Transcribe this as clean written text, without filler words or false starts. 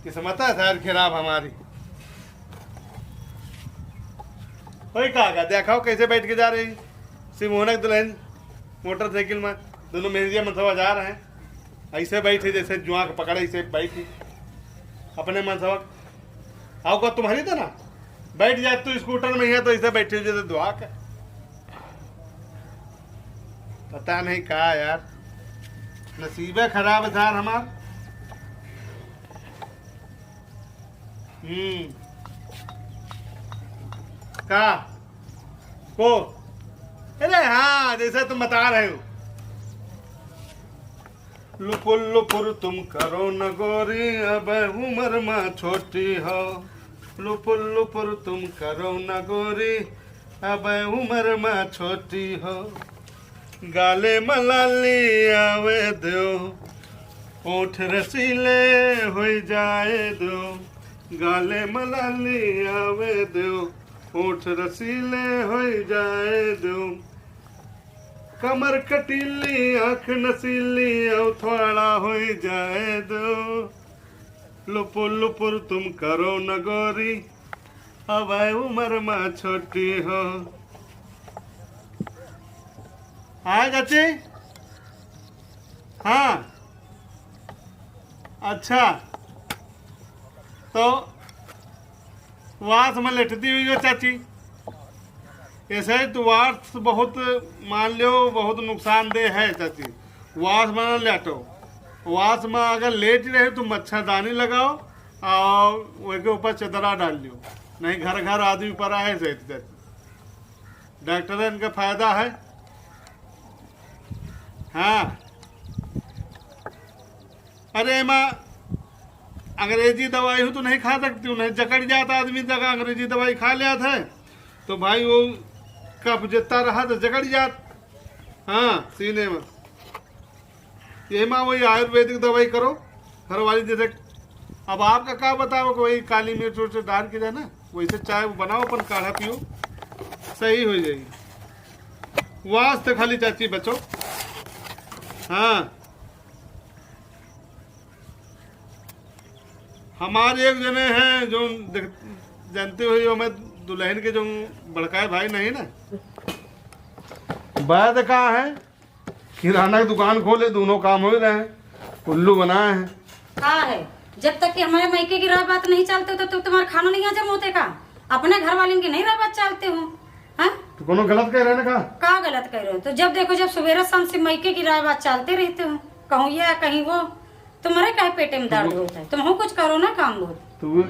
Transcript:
किस्मत है शायद खराब हमारी। वही कहा देखा कैसे बैठ के जा रही सिमोनक दुल्हन मोटरसाइकिल में, दोनों मेहरिया मनसवा जा रहे हैं, ऐसे बैठी जैसे जुआ के पकड़े ऐसे बैठी अपने मनसवा। आओ का तुम्हारी था ना, बैठ जाए तू स्कूटर में है तो ऐसे बैठी जैसे दुआ का। पता नहीं कहा यार, नसीबे खराब है यार हमार। का को अरे हाँ, जैसे तुम बता रहे हो, लुपुर लुपुर तुम करो न गोरी अब उम्र में छोटी हो, लुपुर लुपुर तुम करो न गोरी अब उम्र में छोटी हो, गाले मलाली आवे दो ओठ रसीले हो जाए दो, गाले मलाली आवे दो ओठ रसीले हो जाए दो, कमर कटीली आँख नसीली औ थोड़ा हो जाए दो, लुपुर लुपुर तुम करो न गोरी अब उम्र में छोटी हो। हाँ चाची, हाँ अच्छा, तो वास में लेटती हुई हो चाची, ऐसे तो वास बहुत मान लो बहुत नुकसानदेह है चाची। वास में न लेटो, वास में अगर लेट रहे तो मच्छरदानी लगाओ और उसके ऊपर चदरा डाल लियो, नहीं घर घर आदमी पर आए से डॉक्टर इनका फायदा है। हाँ अरे माँ अंग्रेजी दवाई हो तो नहीं खा सकती हूँ, नहीं जकड़ जाता आदमी जगह अंग्रेजी दवाई खा लिया था तो भाई वो कफ जितना रहा तो जकड़ जात। हाँ सीने में ये माँ वही आयुर्वेदिक दवाई करो हर वाली जैसे। अब आपका क्या बताओ कि वही काली मिर्च उर्च डाल के जाना वैसे चाय बनाओ अपन काढ़ा पियो सही हो जाएगी। वास्ते खाली चाची बचो। हाँ हमारे एक जने हैं जो जानते हो जो मैं दुल्हन के जो बड़काए भाई नहीं ना, बात कहाँ है किराना की दुकान खोले, दोनों काम हो रहे हैं, उल्लू बनाए हैं। कहा है जब तक कि हमारे मायके की राय बात नहीं चलते हो तो तुम्हारा खाना नहीं हजम होते का, अपने घर वाले की नहीं राय बात चलते हो। हाँ तो कोनो गलत कह रहे हैं ना, कहा गलत कह रहे हो? तो जब देखो जब सवेरे शाम से मायके की राय बात चलते रहते हो, कहूँ ये कहीं वो, तुम्हारे कहे पेटे में दर्द होता है, तुम कुछ करो ना काम बहुत। तो